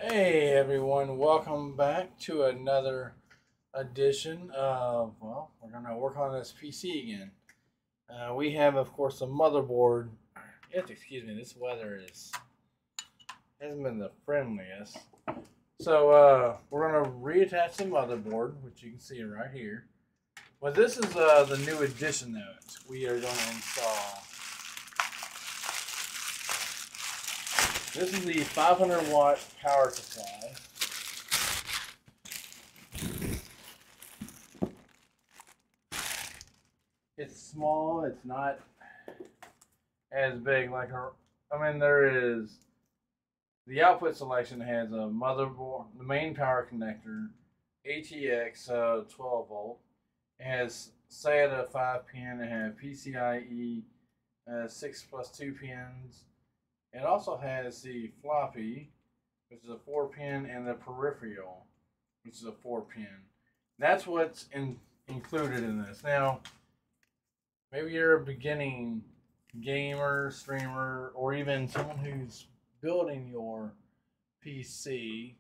Hey everyone, welcome back to another edition of, we're going to work on this PC again. We have, of course, the motherboard. You have to excuse me, this weather hasn't been the friendliest. So, we're going to reattach the motherboard, which you can see right here. But this is the new addition that we are going to install. This is the 500 watt power supply. It's small. It's not as big. There is the output selection has a motherboard, the main power connector, ATX 12 volt. It has SATA 5 pin. It has PCIe 6 plus 2 pins. It also has the floppy, which is a 4 pin, and the peripheral, which is a 4 pin. That's what's included in this. Now, maybe you're a beginning gamer, streamer, or even someone who's building your PC.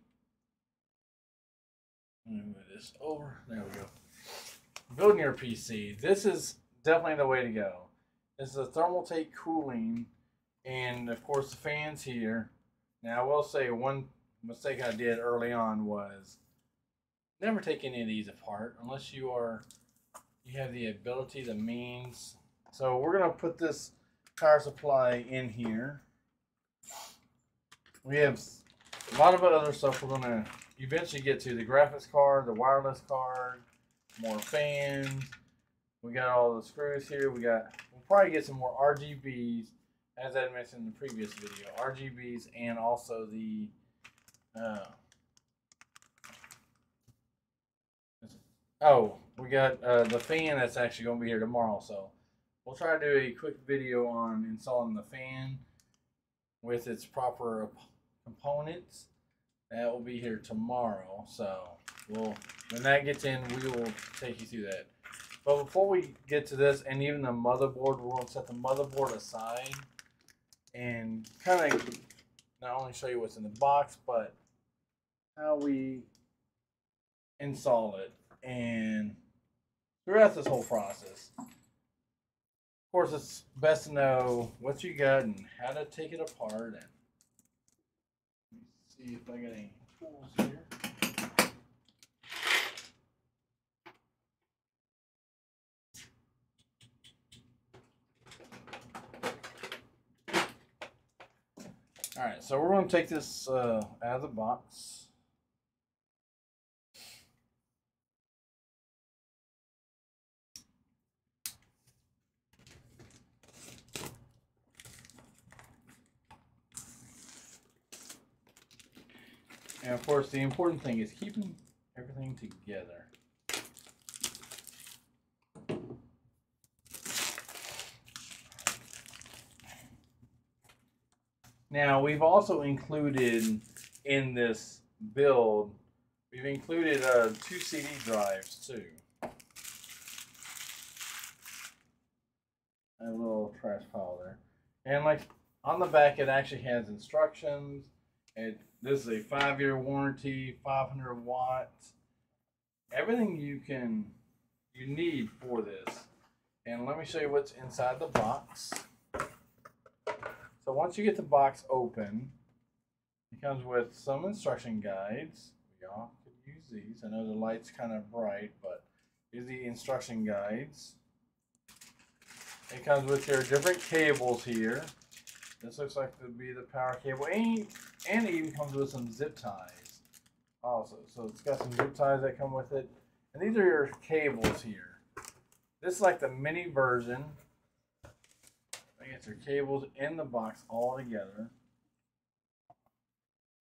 Let me move this over. There we go. Building your PC. This is definitely the way to go. This is a Thermaltake cooling, and of course the fans here. Now I will say one mistake I did early on was never take any of these apart unless you have the ability, the means. So we're gonna put this power supply in here. We have a lot of other stuff we're gonna eventually get to: the graphics card, the wireless card, more fans. We got all the screws here. We'll probably get some more RGBs, as I mentioned in the previous video. RGBs and also the we got the fan that's actually going to be here tomorrow. So we'll try to do a quick video on installing the fan with its proper components. That will be here tomorrow. So when that gets in, we will take you through that. But before we get to this, and even the motherboard, we're going to set the motherboard aside and kind of not only show you what's in the box, but how we install it and throughout this whole process. Of course, it's best to know what you got and how to take it apart. And let me see if I got any tools here. All right, so we're going to take this out of the box. And of course, the important thing is keeping everything together. Now, we've also included in this build, we've included 2 CD drives too. A little trash pile there. And like on the back, it actually has instructions. This is a 5-year warranty, 500 watts. Everything you need for this. And let me show you what's inside the box. So once you get the box open, it comes with some instruction guides. Y'all could use these. I know the light's kind of bright, but these are the instruction guides. It comes with your different cables here. This looks like to be the power cable, and it even comes with some zip ties also. So it's got some zip ties that come with it. And these are your cables here. This is like the mini version. I get your cables in the box all together.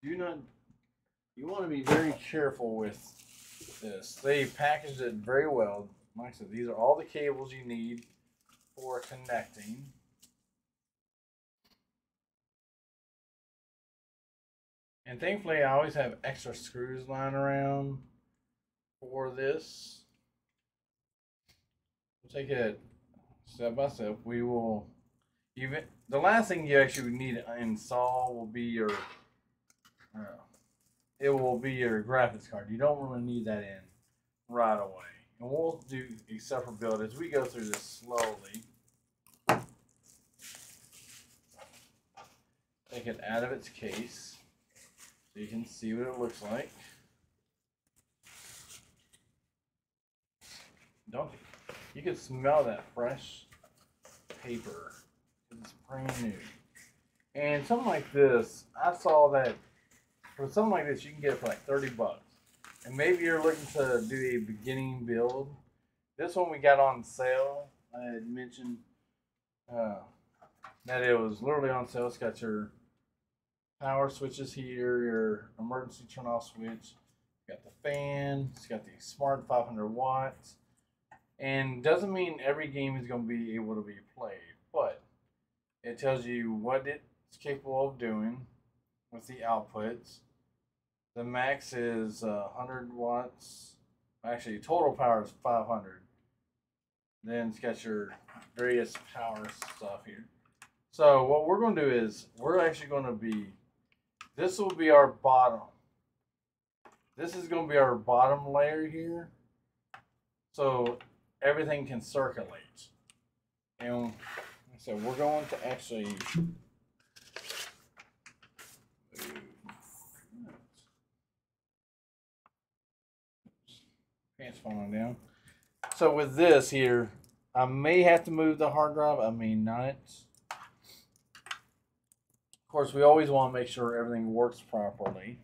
You want to be very careful with this. They packaged it very well. Like I said, these are all the cables you need for connecting. And thankfully, I always have extra screws lying around for this. We'll take it step by step. We will the last thing you actually need to install will be your it will be your graphics card. You don't really need that in right away. And we'll do a separate build as we go through this slowly. Take it out of its case so you can see what it looks like. Don't you can smell that fresh paper. It's brand new. And something like this, I saw that for something like this you can get it for like 30 bucks. And maybe you're looking to do a beginning build. This one we got on sale. I had mentioned that it was literally on sale. It's got your power switches here, your emergency turn off switch. Got the fan. It's got the smart 500 watts. And doesn't mean every game is going to be able to be played, but it tells you what it's capable of doing with the outputs. The max is 100 watts. Actually, total power is 500. Then it's got your various power stuff here. So what we're going to do is we're actually going to be, this will be our bottom. This is going to be our bottom layer here. So everything can circulate. And so we're going to actually pants falling down. So with this here, I may have to move the hard drive. I may not. Of course, we always want to make sure everything works properly.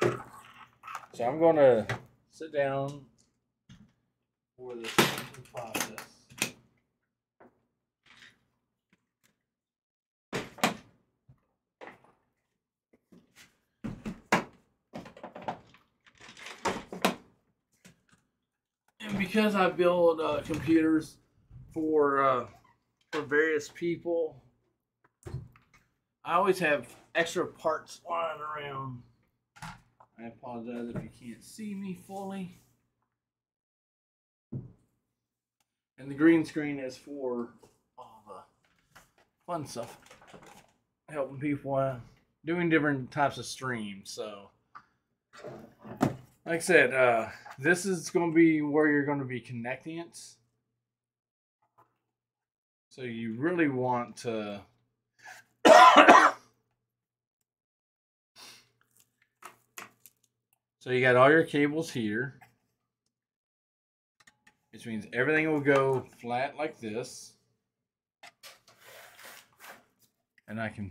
So I'm going to sit down for this process. And because I build computers for various people, I always have extra parts lying around. I apologize if you can't see me fully. And the green screen is for all the fun stuff, helping people out, doing different types of streams. So, like I said, this is going to be where you're going to be connecting it. So you really want to so you got all your cables here, which means everything will go flat like this. And I can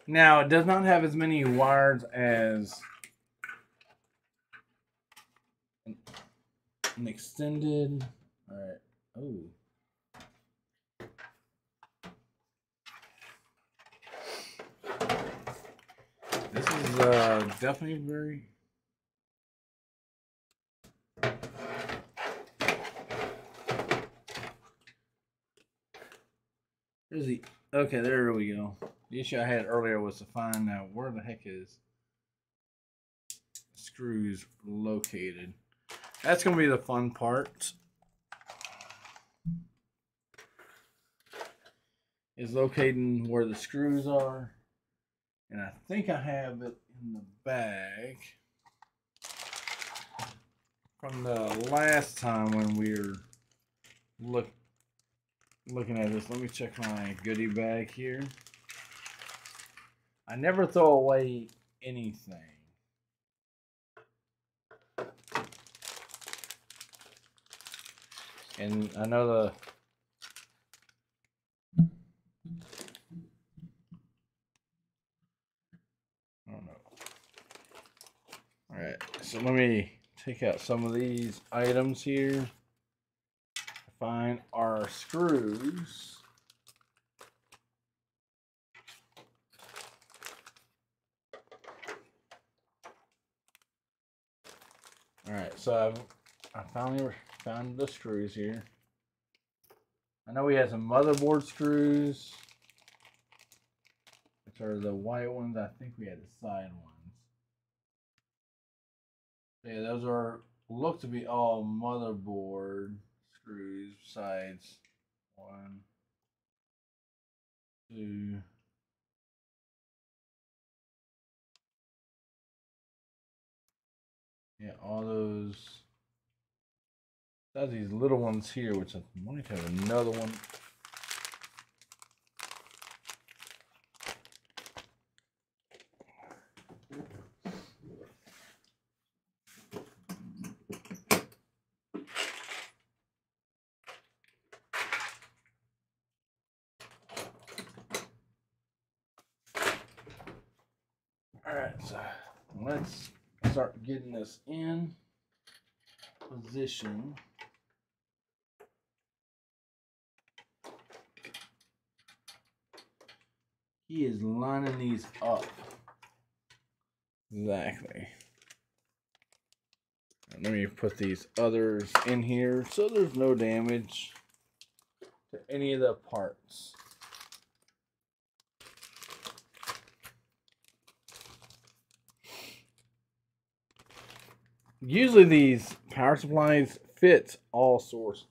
now, it does not have as many wires as an extended. All right. Oh. This is definitely very. There's the. Okay, there we go. The issue I had earlier was to find out where the heck is screws located. That's going to be the fun part. Is locating where the screws are. And I think I have it in the bag from the last time when we were looking at this. Let me check my goodie bag here. I never throw away anything. And I know the I don't know. All right, so let me take out some of these items here. Find our screws. All right, so I finally found the screws here. I know we had some motherboard screws, which are the white ones. I think we had the side ones. Yeah, those are look to be all motherboard screws besides one, two, yeah, all those. That's these little ones here, which I might have another one. All right, so let's start getting this in position. He is lining these up. Exactly. Let me put these others in here so there's no damage to any of the parts. Usually these power supplies fit all sources.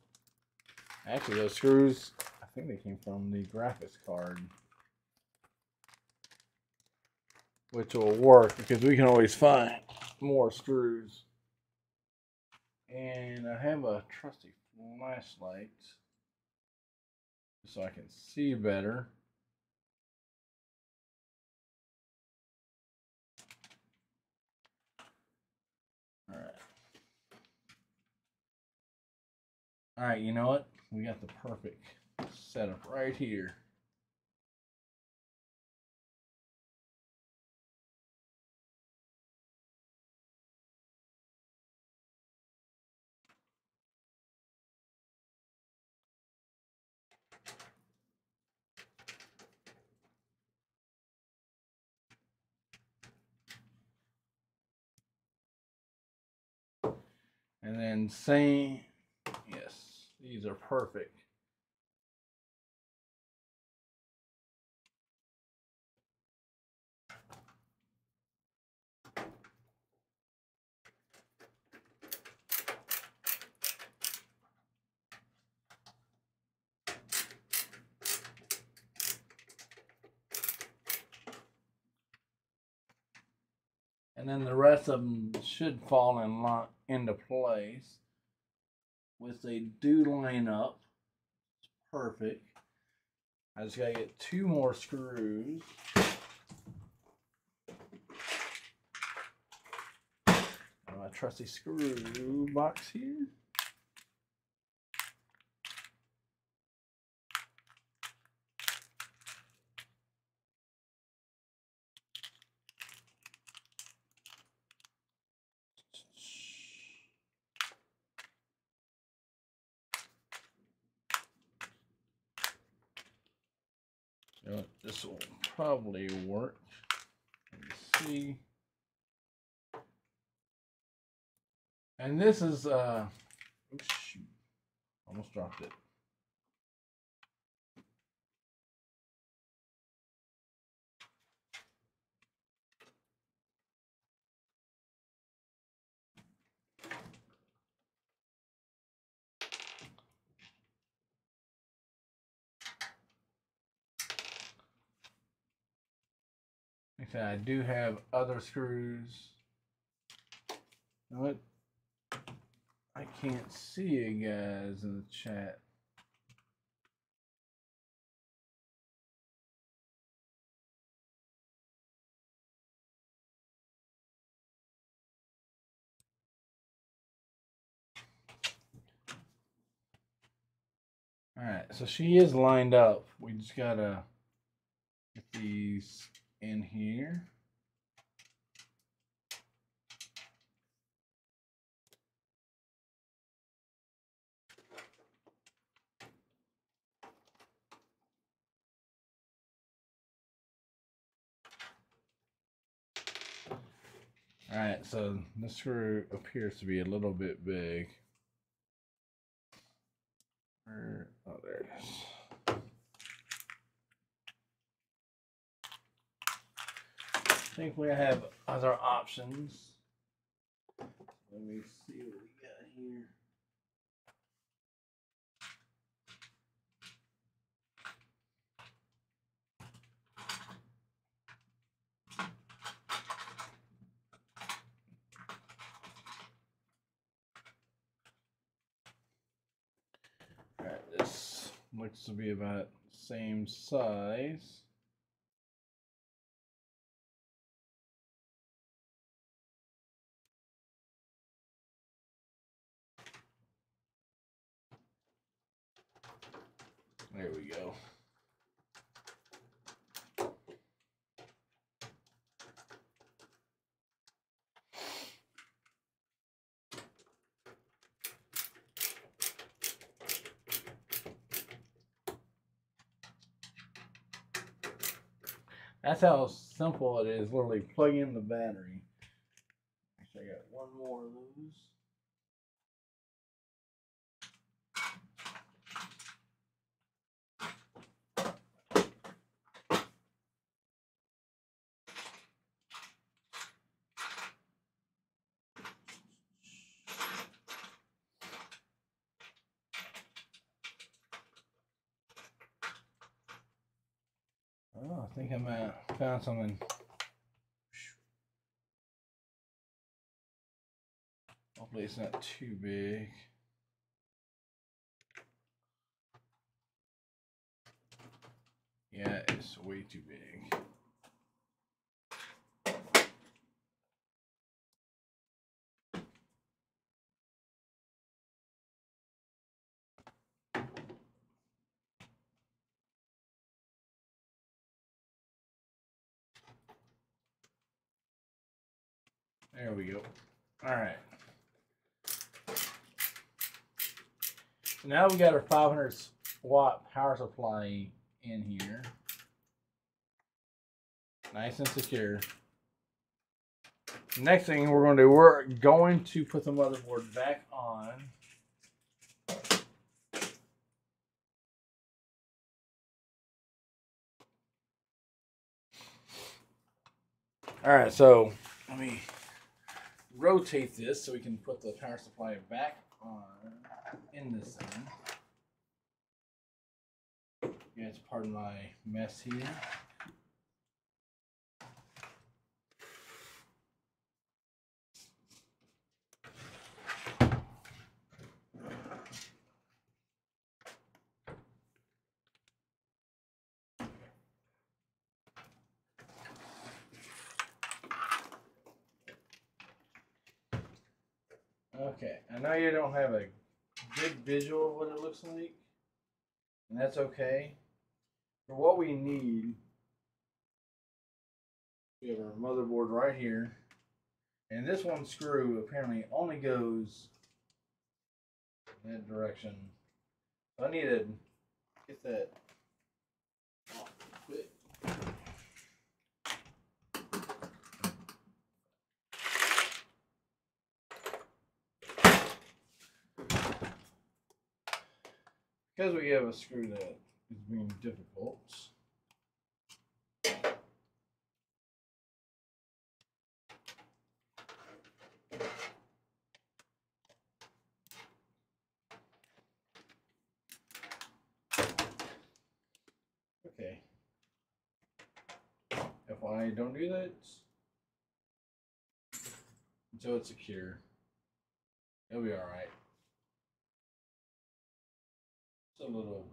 Actually, those screws, I think they came from the graphics card. Which will work because we can always find more screws. And I have a trusty flashlight so I can see better. All right. All right, you know what? We got the perfect setup right here. And then same, yes, these are perfect. And then the rest of them should fall into place. Which they do line up. It's perfect. I just gotta get 2 more screws. My trusty screw box here. You know, this will probably work. Let me see. And this is oops, shoot, almost dropped it. Like I said, I do have other screws. You know what? I can't see you guys in the chat. Alright, so she is lined up. We just gotta get these in here. Alright, so this screw appears to be a little bit big. Oh, there it is. I think we have other options. Let me see what we got here. Alright, this looks to be about the same size. There we go. That's how simple it is. Literally plug in the battery. Actually, I got one more of those. Oh, I think I found something. Hopefully it's not too big. Yeah, it's way too big. There we go. All right. Now we got our 500 watt power supply in here. Nice and secure. Next thing we're going to do, we're going to put the motherboard back on. All right, so let me rotate this so we can put the power supply back on in this thing. You guys pardon my mess here. Okay, I know you don't have a good visual of what it looks like, and that's okay. For what we need, we have our motherboard right here, and this one screw apparently only goes in that direction. So I need to get that off quick. Because we have a screw that is being difficult. Okay. If I don't do that until it's secure, it'll be alright. It's a little,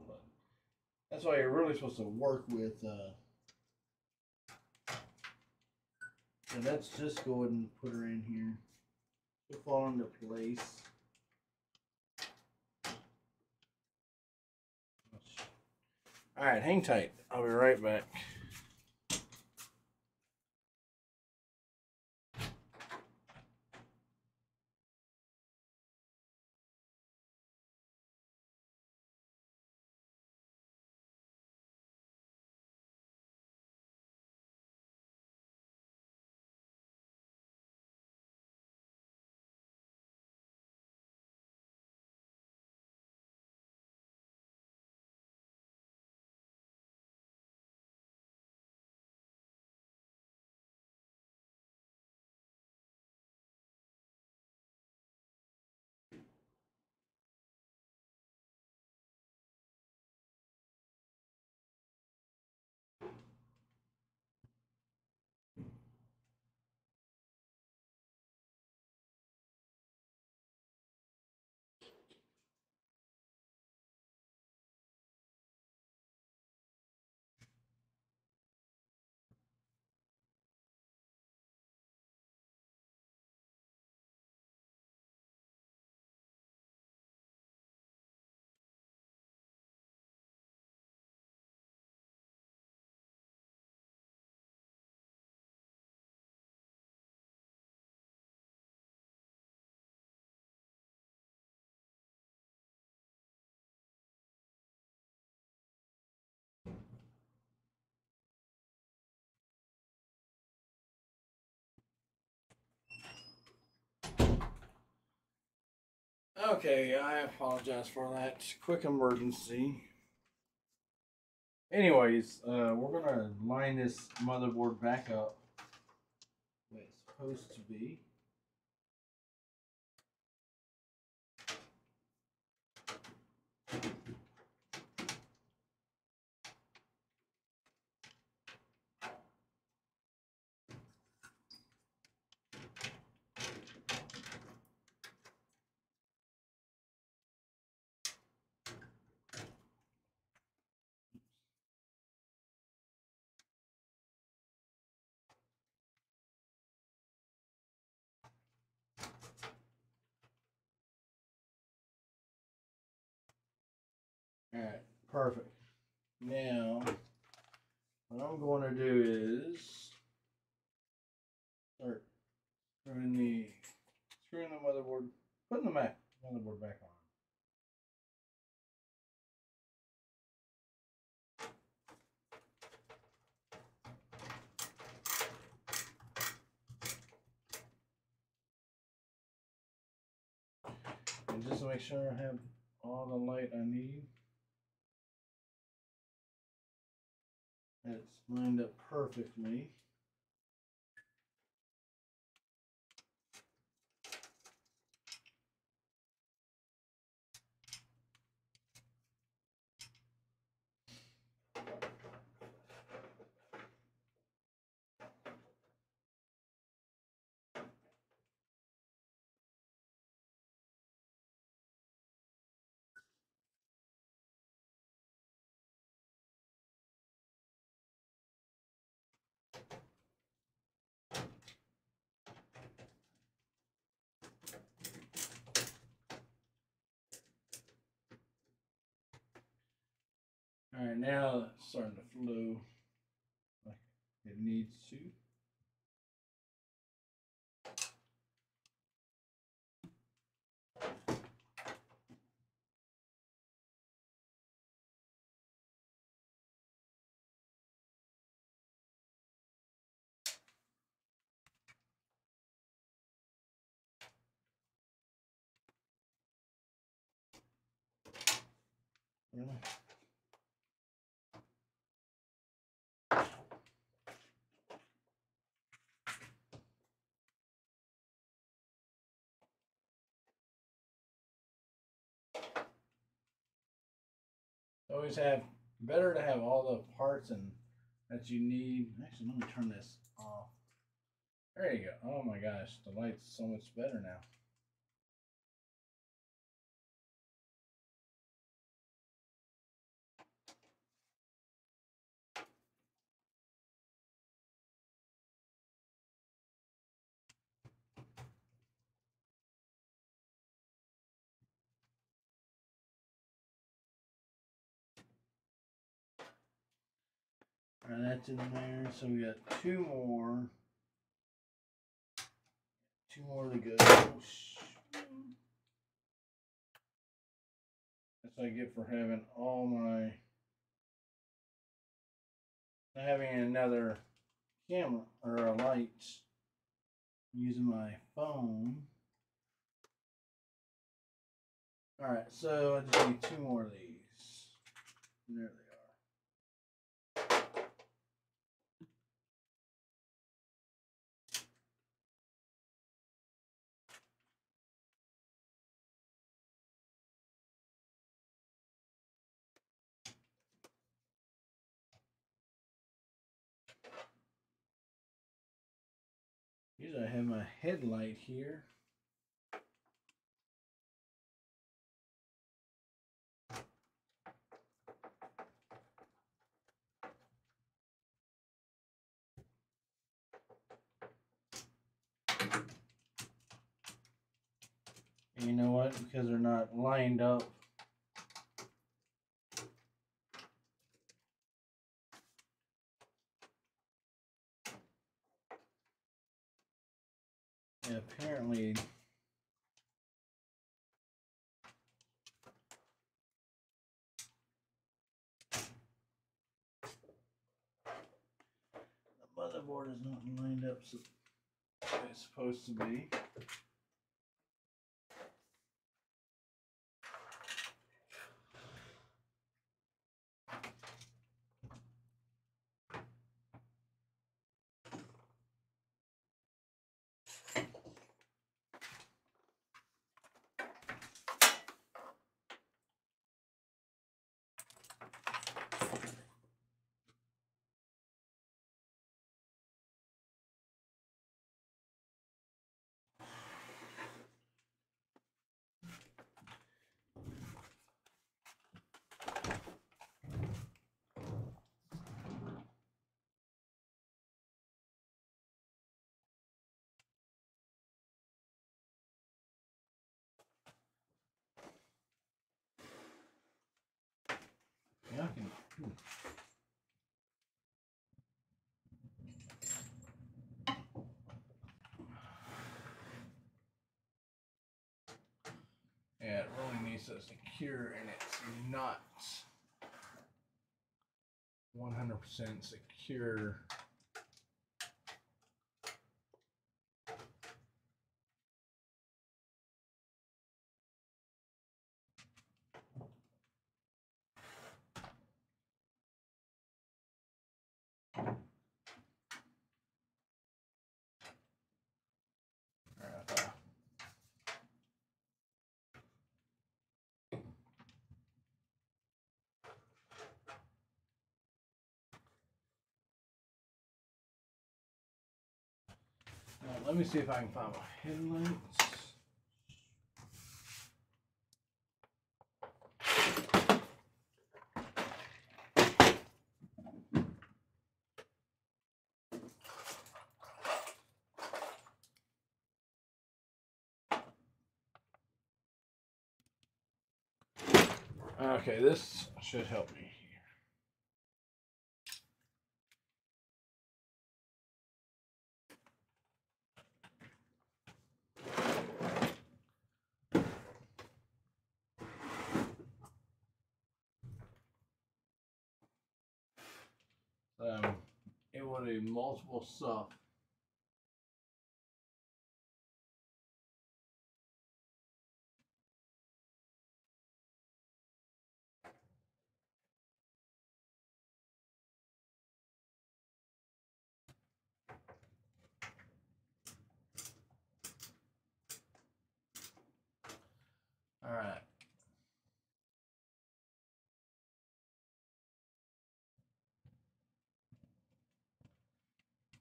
that's why you're really supposed to work with, and let's just go ahead and put her in here. It'll fall into place. Alright, hang tight. I'll be right back. Okay, I apologize for that quick emergency. Anyways, we're gonna line this motherboard back up the way it's supposed to be. Alright, perfect. Now, what I'm going to do is start screwing the motherboard, putting the motherboard back on. And just to make sure I have all the light I need, it's lined up perfectly. Alright, now it's starting to flow like it needs to. Really? Always have better to have all the parts and that you need. Actually, let me turn this off. There you go. Oh my gosh, the light's so much better now. Alright, that's in there. So we got two more. Two more to go. That's what I get for having all my, not having another camera or a light. Using my phone. Alright, so I just need two more of these. And there they are. Usually I have my headlight here. And you know what? Because they're not lined up, and apparently the motherboard is not lined up so it's supposed to be. Yeah, it really needs to secure, and it's not 100% secure. Now, let me see if I can find my headlights. Okay, this should help me here. It would be multiple stuff. All right.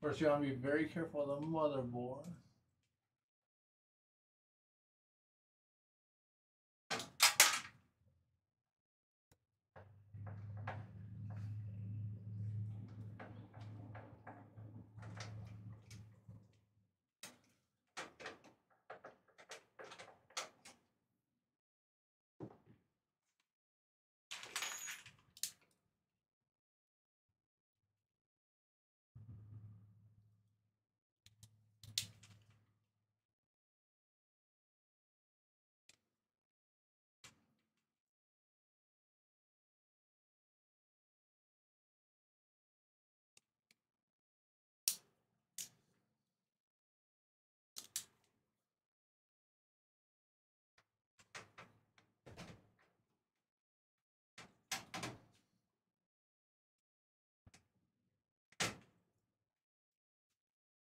First, you want to be very careful of the motherboard.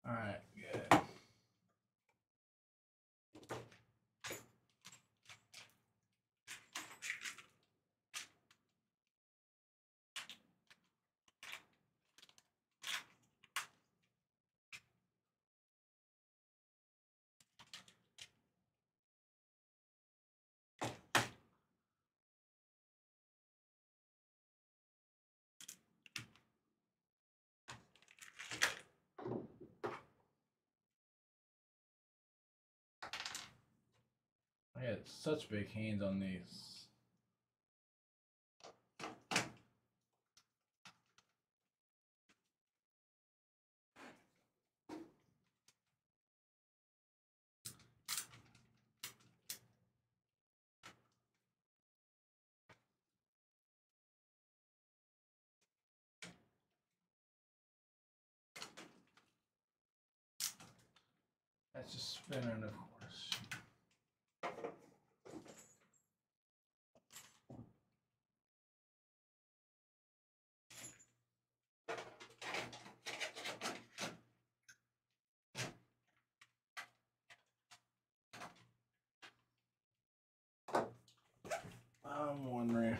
All right, good. I had such big hands on these. That's just spinning, of course. I'm wondering.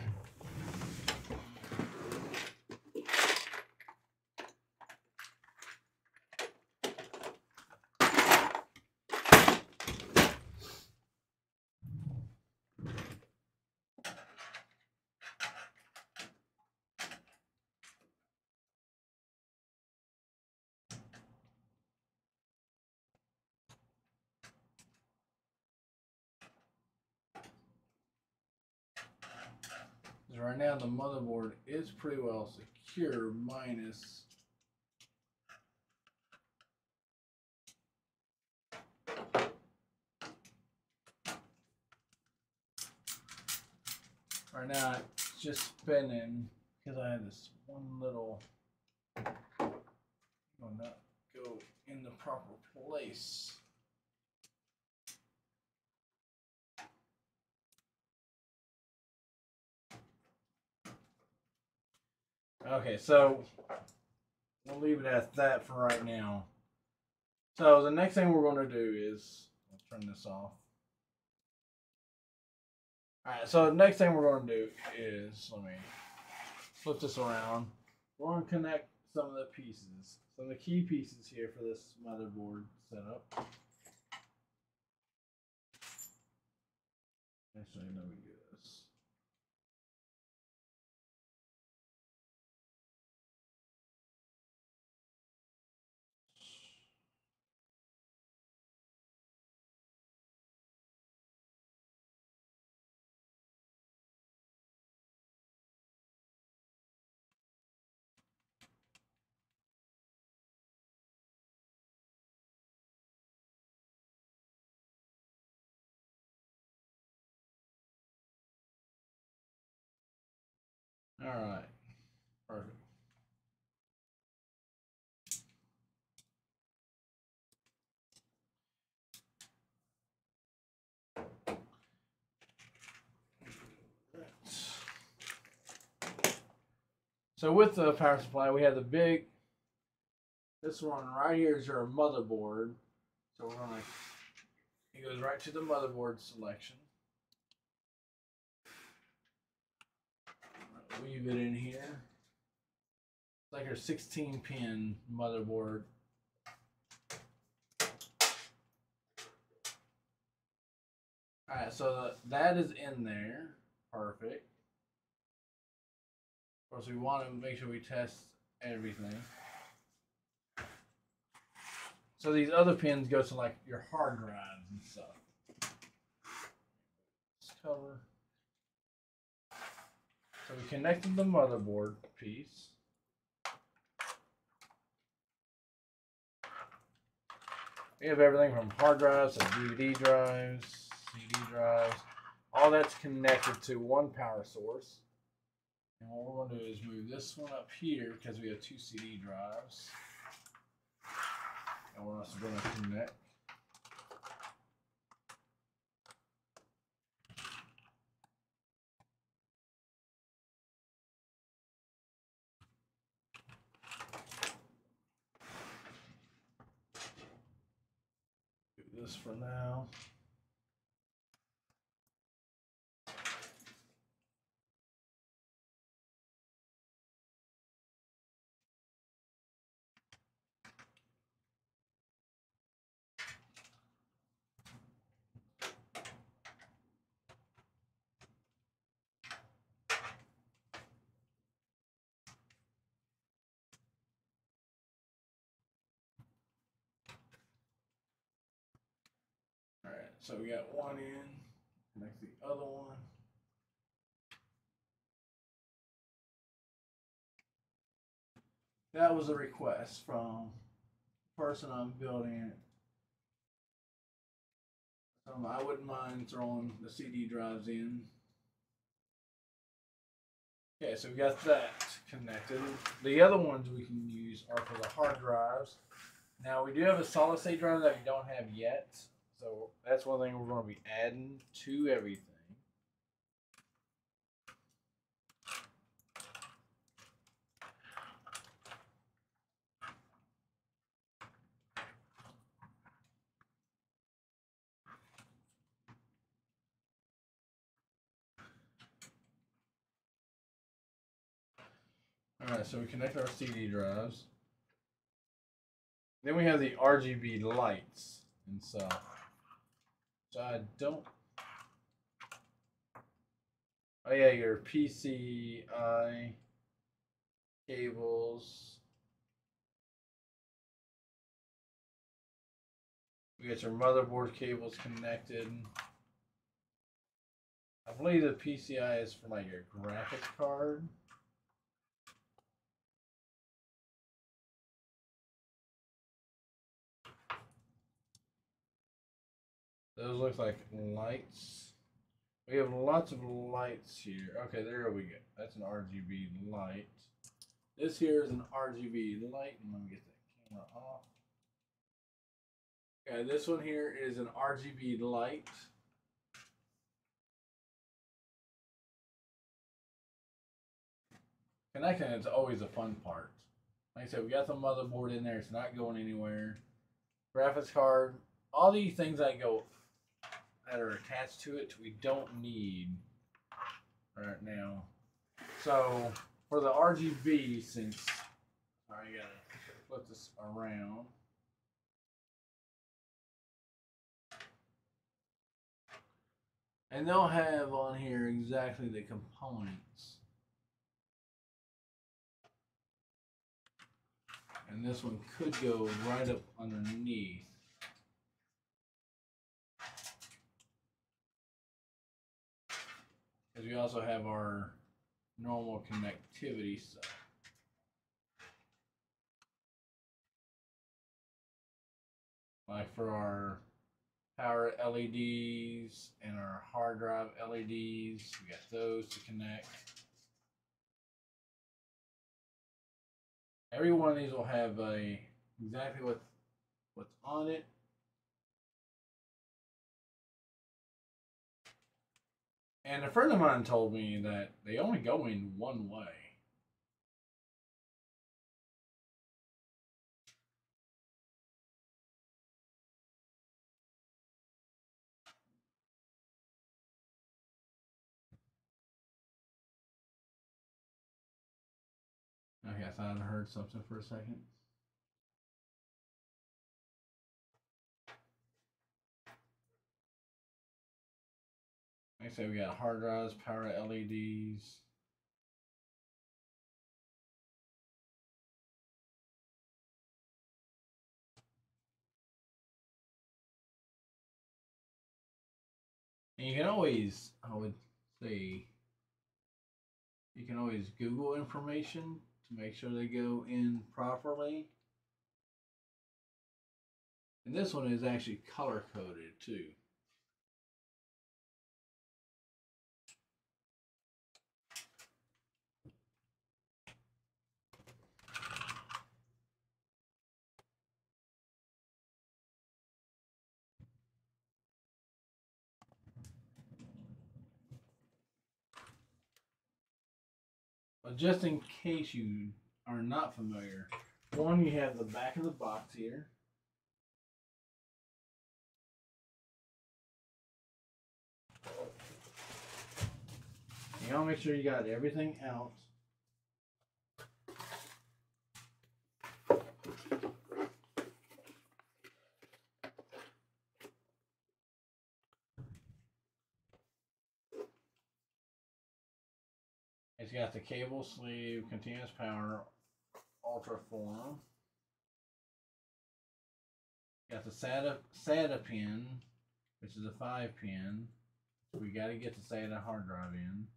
right now the motherboard is pretty well secure, minus right now it's just spinning because I have this one little will not go in the proper place. Okay, so we'll leave it at that for right now. So the next thing we're going to do is, I'll turn this off. Alright, so the next thing we're going to do is, let me flip this around. We're going to connect some of the pieces. Some of the key pieces here for this motherboard setup. Actually, let me do this. Alright, perfect. So with the power supply, we have the big, this one right here is your motherboard. So we're gonna, it goes right to the motherboard selection. Weave it in here. It's like our 16-pin motherboard. Alright, so that is in there. Perfect. Of course, we want to make sure we test everything. So these other pins go to like your hard drives and stuff. Let's cover. So we connected the motherboard piece. We have everything from hard drives to DVD drives, CD drives. All that's connected to one power source. And what we're going to do is move this one up here because we have two CD drives. And we're also going to connect. Do this for now. Alright, so we got one in, connect the other one. That was a request from the person I'm building it. I wouldn't mind throwing the CD drives in. Okay, so we got that connected. The other ones we can use are for the hard drives. Now we do have a solid state drive that we don't have yet. So that's one thing we're going to be adding to everything. Alright, so we connect our CD drives. Then we have the RGB lights and stuff. So I don't. Oh yeah, your PCI cables. We got your motherboard cables connected. I believe the PCI is for like your graphics card. Those look like lights. We have lots of lights here. Okay, there we go. That's an RGB light. This here is an RGB light. Let me get that camera off. Okay, this one here is an RGB light. Connecting is always a fun part. Like I said, we got the motherboard in there. It's not going anywhere. Graphics card. All these things that are attached to it, we don't need right now. So for the RGB, since I gotta flip this around. And they'll have on here exactly the components. And this one could go right up underneath. Because we also have our normal connectivity stuff. Like for our power LEDs and our hard drive LEDs, we got those to connect. Every one of these will have exactly what's on it. And a friend of mine told me that they only go in one way. Okay, I thought I heard something for a second. Like I said, we got hard drives, power LEDs. And you can always, I would say, you can always Google information to make sure they go in properly. And this one is actually color coded too. But just in case you are not familiar, one, you have the back of the box here. You gotta make sure you got everything out. It's got the cable sleeve, continuous power, ultra form. Got the SATA pin, which is a 5-pin. So we got to get the SATA hard drive in.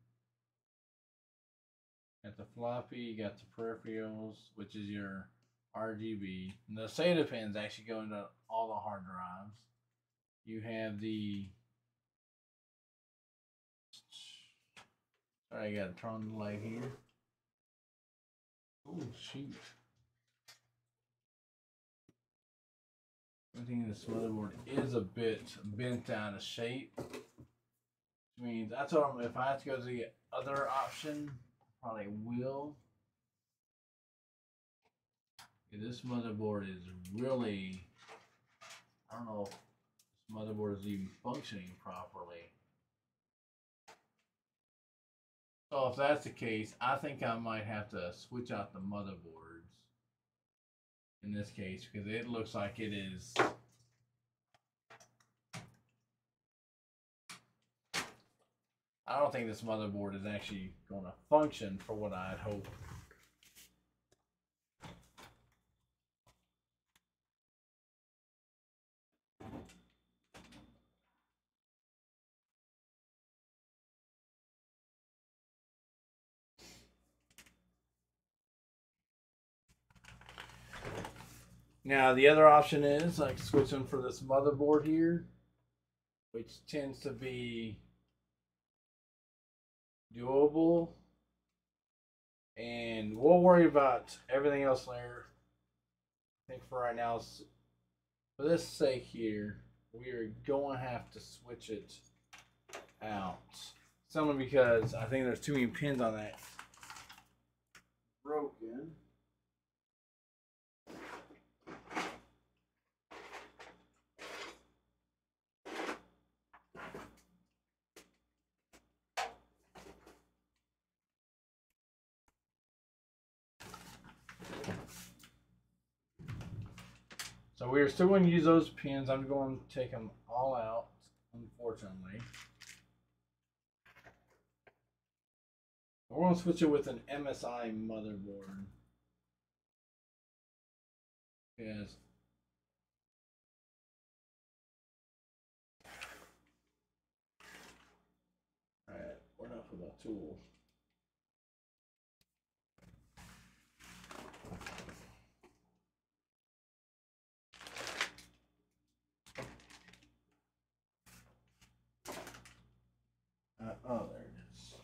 Got the floppy, you got the peripherals, which is your RGB. And the SATA pins actually go into all the hard drives. You have the. Sorry, I got to turn on the light here. Oh, shoot. I think this motherboard is a bit bent out of shape. Which means I told them if I have to go to the other option, I probably will. Yeah, this motherboard is really, I don't know if this motherboard is even functioning properly. So if that's the case, I think I might have to switch out the motherboards in this case because it looks like it is. I don't think this motherboard is actually going to function for what I'd hope. Now the other option is like switching for this motherboard here, which tends to be doable. And we'll worry about everything else later. I think for right now, for this sake here, we are going to have to switch it out. Simply because I think there's too many pins on that. Broken. So we're still going to use those pins. I'm going to take them all out, unfortunately. We're going to switch it with an MSI motherboard. Yes. Alright, we're enough about tool. Oh, there it is.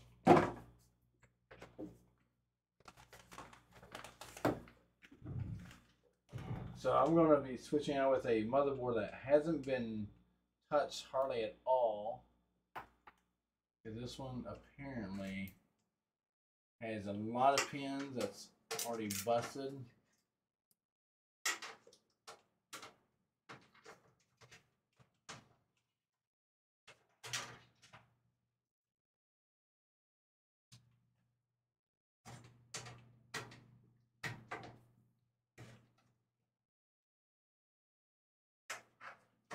So I'm going to be switching out with a motherboard that hasn't been touched hardly at all. Because this one apparently has a lot of pins that's already busted.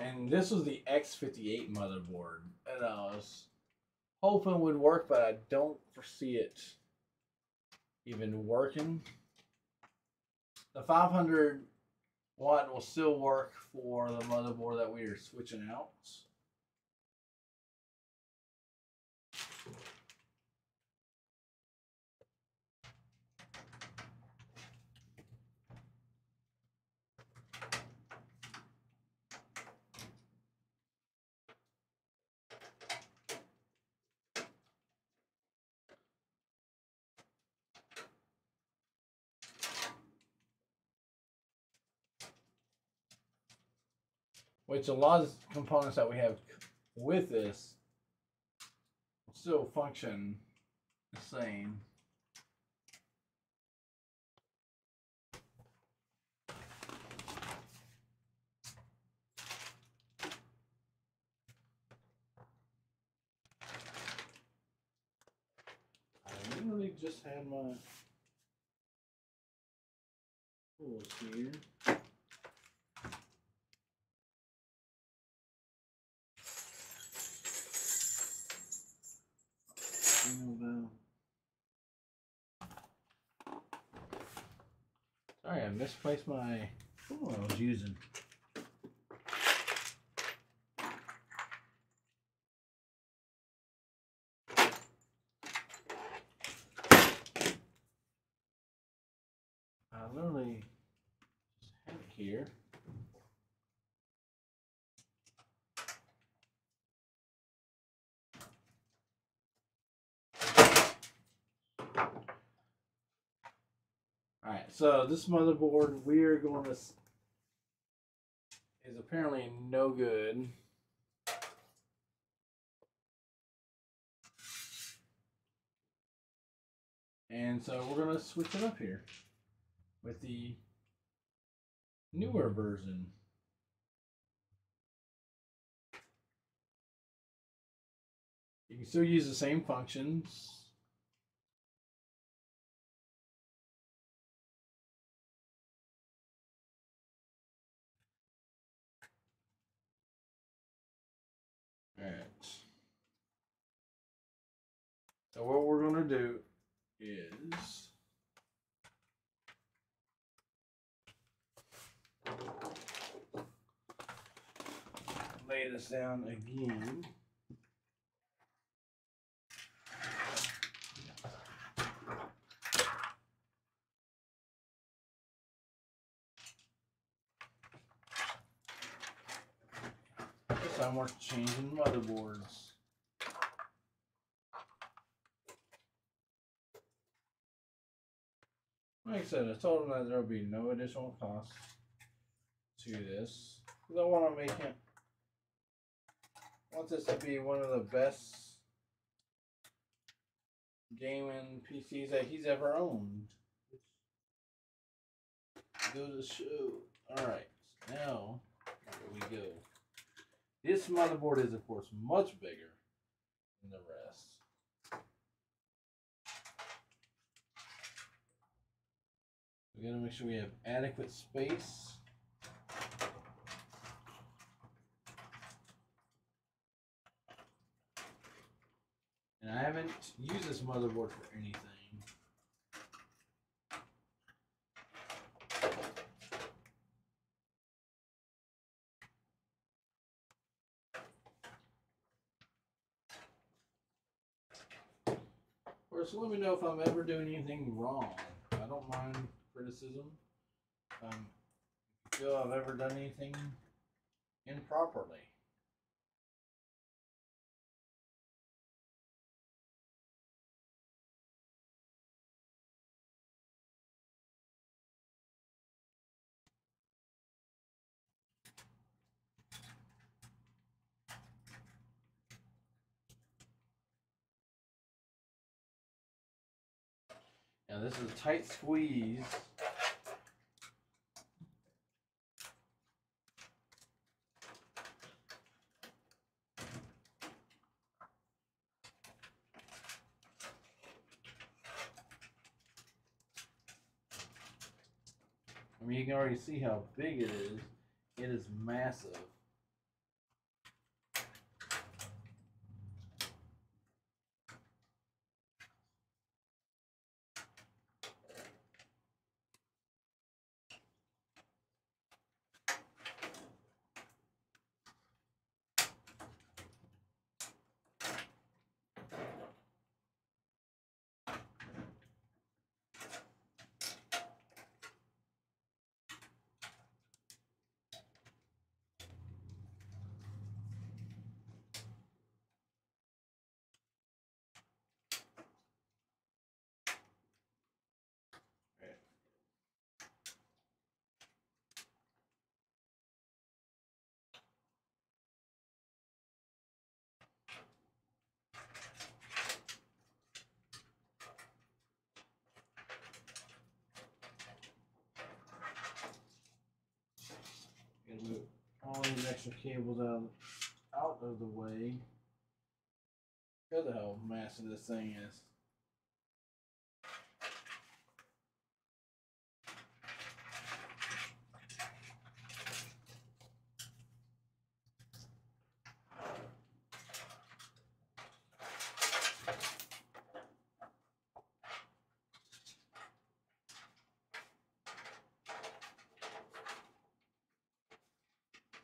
And this was the X58 motherboard. And I was hoping it would work, but I don't foresee it even working. The 500 watt will still work for the motherboard that we are switching out. Which a lot of components that we have with this still function the same. I literally just had my tools here. Sorry, I misplaced my tool I was using. I literally just had it here. Alright, so this motherboard we are going to is apparently no good. And so we're going to switch it up here with the newer version. You can still use the same functions. Alright. So what we're going to do is lay this down again. time we're changing motherboards. Like I said, I told him that there will be no additional cost to this. Because I want to make him, I want this to be one of the best gaming PCs that he's ever owned. Go to show. Alright, now, here we go. This motherboard is, of course, much bigger than the rest. We gotta make sure we have adequate space. And I haven't used this motherboard for anything. Of course, let me know if I'm ever doing anything wrong. I don't mind criticism. If you feel I've ever done anything improperly. Now this is a tight squeeze. I mean, you can already see how big it is. It is massive. Gotta move all these extra cables out of the way because of how massive this thing is.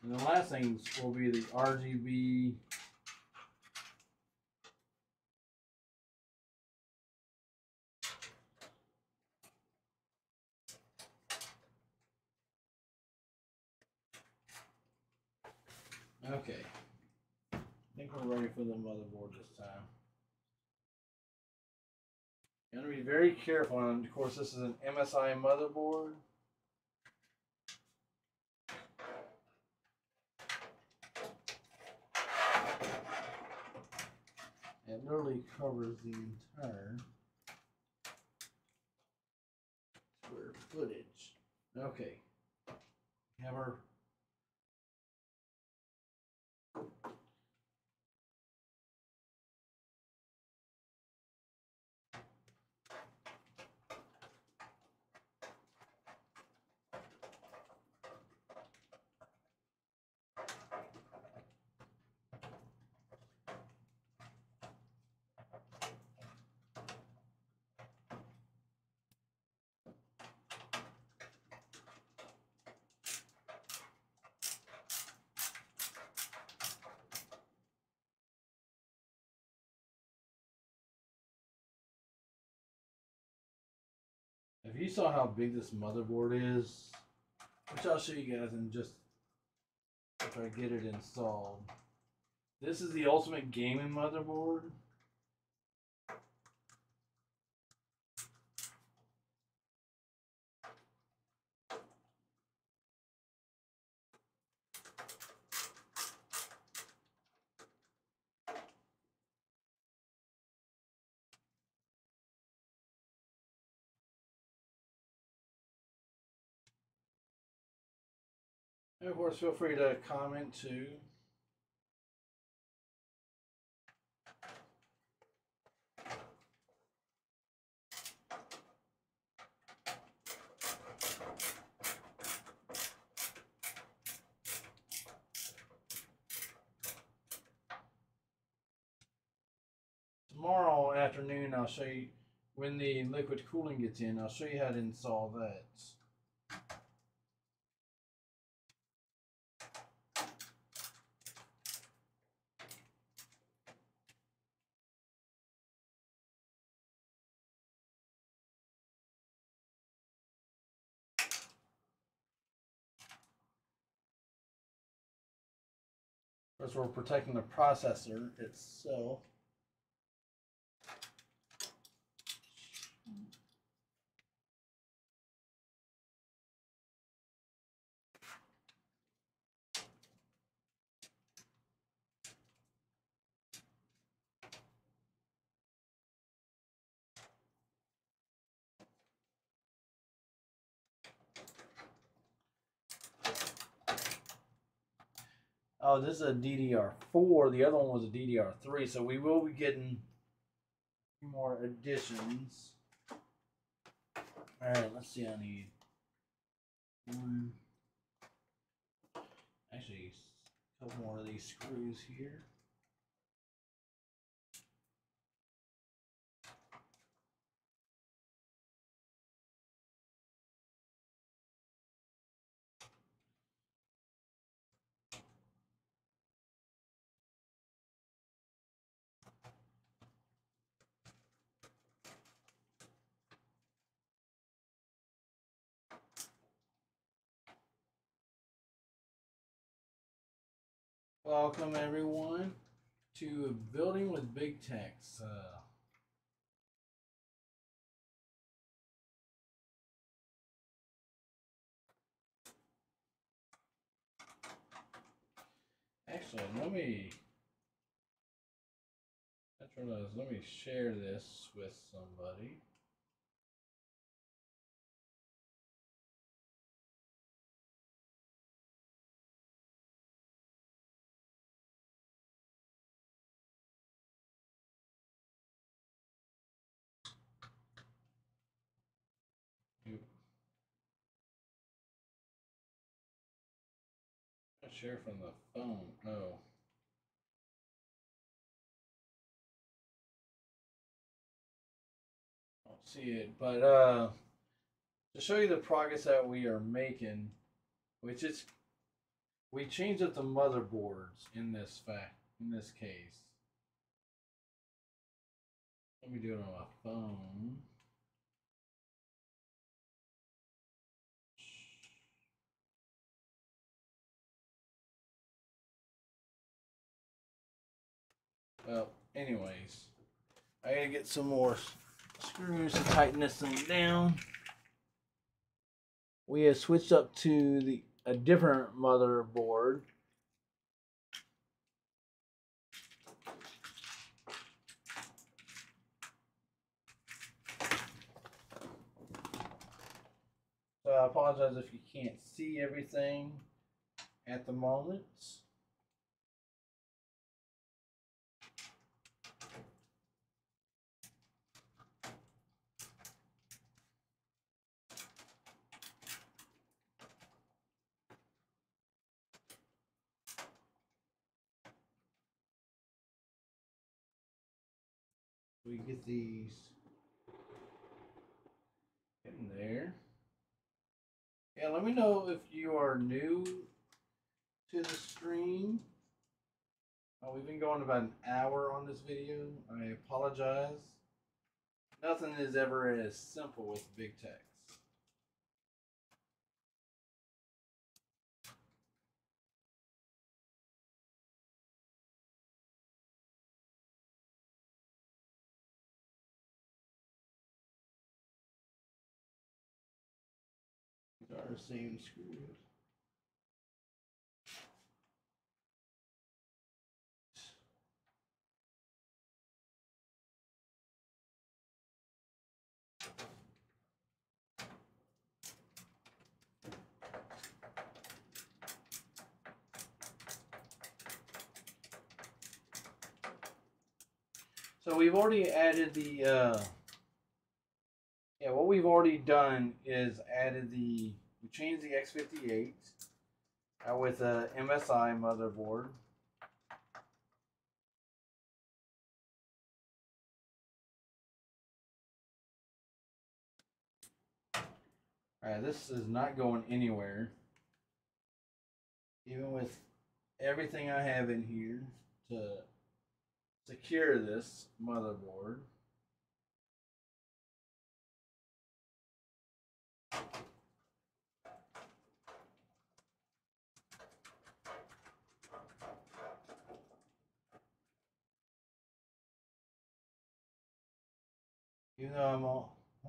And the last thing will be the RGB Okay. I think we're ready for the motherboard this time. You gotta be very careful, and of course this is an MSI motherboard. It literally covers the entire square footage. Okay. We have our If you saw how big this motherboard is, which I'll show you guys in just after I get it installed. This is the ultimate gaming motherboard. And of course, feel free to comment too. Tomorrow afternoon, I'll show you when the liquid cooling gets in. I'll show you how to install that. Of course, we're protecting the processor itself. Oh, this is a DDR4. The other one was a DDR3, so we will be getting more additions. All right, let's see. I need one. Actually, a couple more of these screws here. Welcome everyone to Building with Big Tex. Actually, let me share this with somebody. Share from the phone. Oh. I don't see it. But to show you the progress that we are making, which is we changed up the motherboards in this case. Let me do it on my phone. Well, anyways, I gotta get some more screws to tighten this thing down. We have switched up to a different motherboard. So I apologize if you can't see everything at the moment. We get these in there. Yeah, let me know if you are new to the stream. We've been going about an hour on this video. I apologize. Nothing is ever as simple with Big Tex. These are the same screws. So we've already added the yeah, what we've already done is added we changed the X58 with a MSI motherboard. Alright, this is not going anywhere. Even with everything I have in here to secure this motherboard. Even though I'm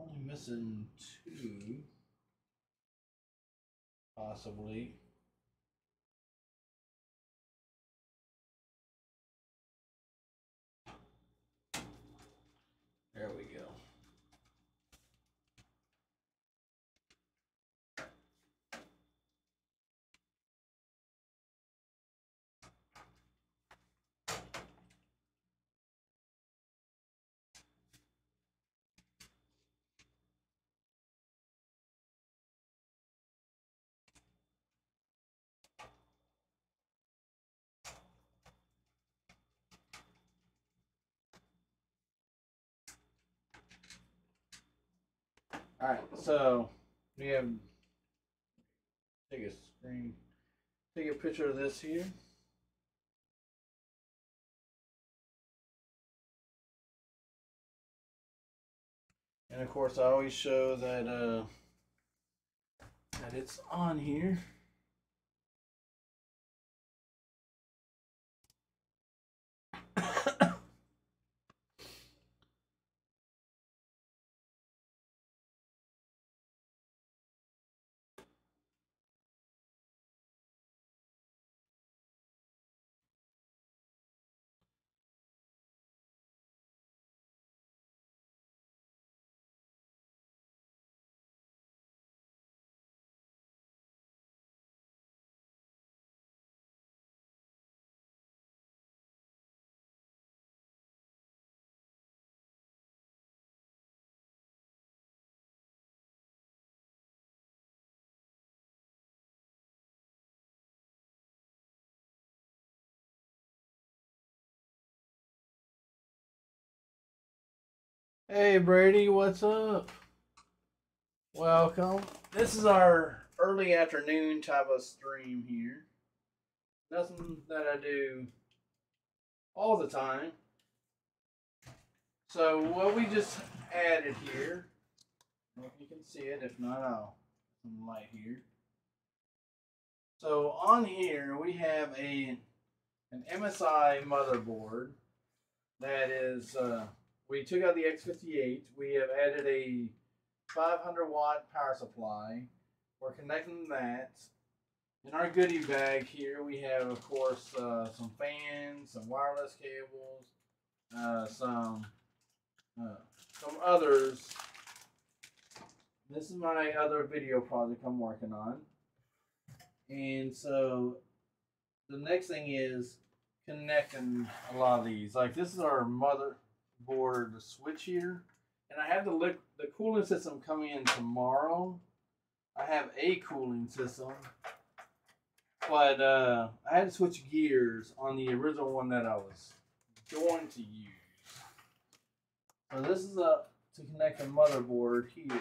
only missing two, possibly. There we go. Alright, so we have take a picture of this here. And of course I always show that it's on here. Hey Brady, what's up? Welcome. This is our early afternoon type of stream here. Nothing that I do all the time. So what we just added here, I don't know if you can see it. If not, I'll put some light here. So on here we have an MSI motherboard that is. We took out the X58. We have added a 500 watt power supply. We're connecting that. In our goodie bag here, we have, of course, some fans, some wireless cables, some others. This is my other video project I'm working on. And so the next thing is connecting a lot of these. Like this is our motherboard switch here. And I have the cooling system coming in tomorrow. I have a cooling system. But I had to switch gears on the original one that I was going to use. So this is to connect the motherboard here.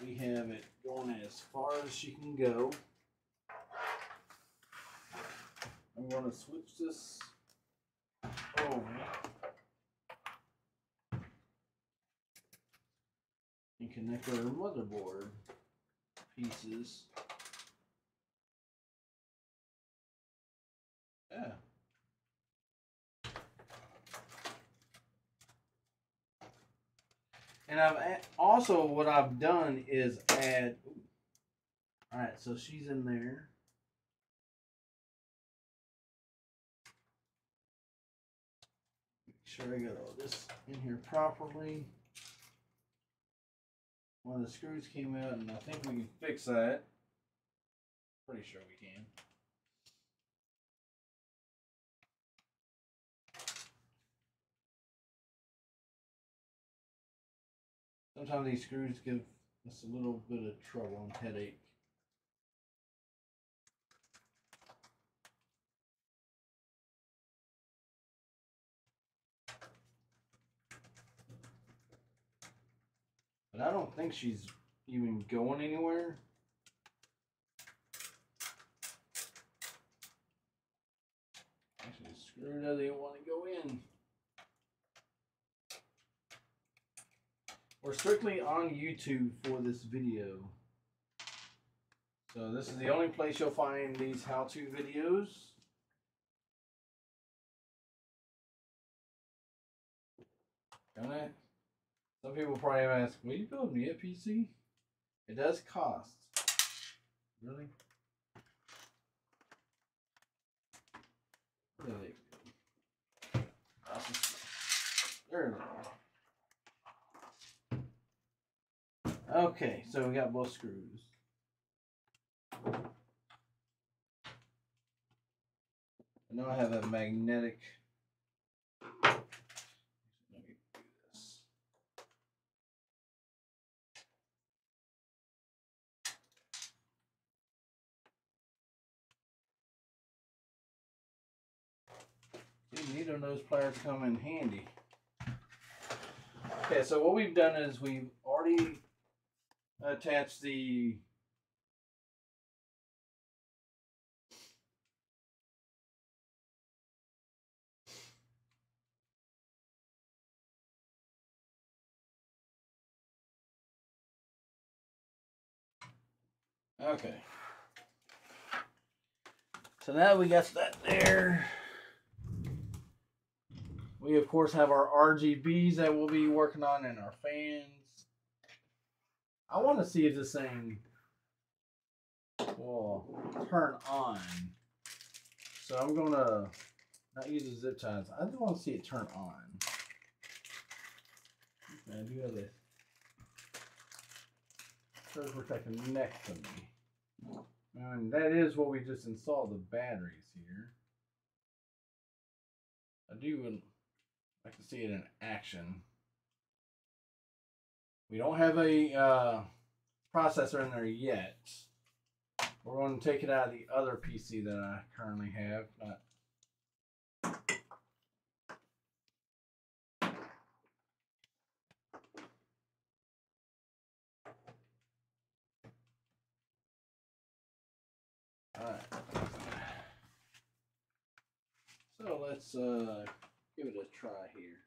We have it going as far as she can go. I'm going to switch this over and connect our motherboard pieces. Yeah. And also what I've done is add. All right, so she's in there. Make sure I got all this in here properly. One of the screws came out, and I think we can fix that. Pretty sure we can. Sometimes these screws give us a little bit of trouble and headache. But I don't think she's even going anywhere. Actually, the screw doesn't want to go in. We're strictly on YouTube for this video. So this is the only place you'll find these how-to videos. Some people probably ask, will you build me a PC? It does cost. Really? Really? There it is. Okay, so we got both screws. I know I have a magnetic. Let me do this. See, neither of those pliers come in handy. Okay, so what we've done is we've already attached the okay. So now we got that there. We of course have our RGBs that we'll be working on and our fans. I want to see if this thing will turn on. So I'm gonna not use the zip ties. I just want to see it turn on. Okay, I do have this surge protector next to me. And that is what we just installed, the batteries here. I do like to see it in action. We don't have a processor in there yet. We're going to take it out of the other PC that I currently have. Alright. So let's give it a try here.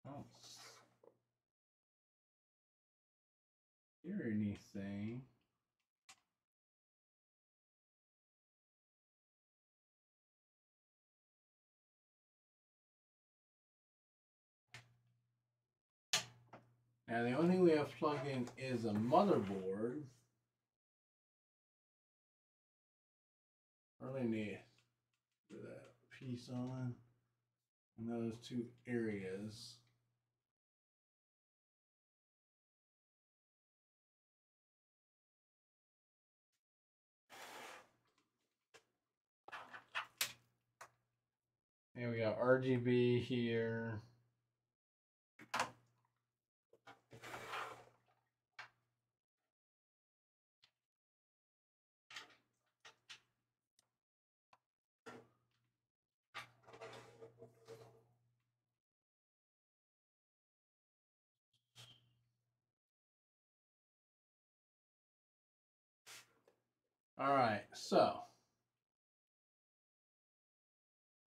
Oh. Hear anything? Now the only thing we have plugged in is a motherboard. Really need to put that piece on in those two areas. And we got RGB here. All right, so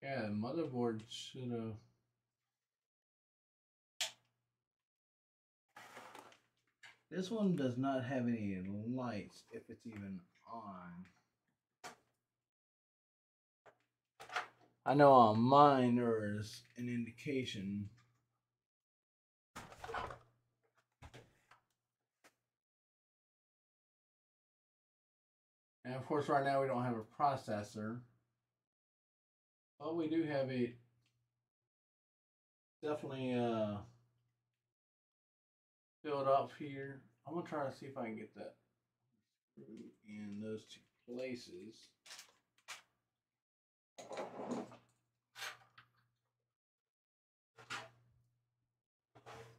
Yeah, the motherboard should have. This one does not have any lights if it's even on. I know on mine there is an indication. And of course right now we don't have a processor. But we do have a definitely filled up here. I'm gonna try to see if I can get that in those two places.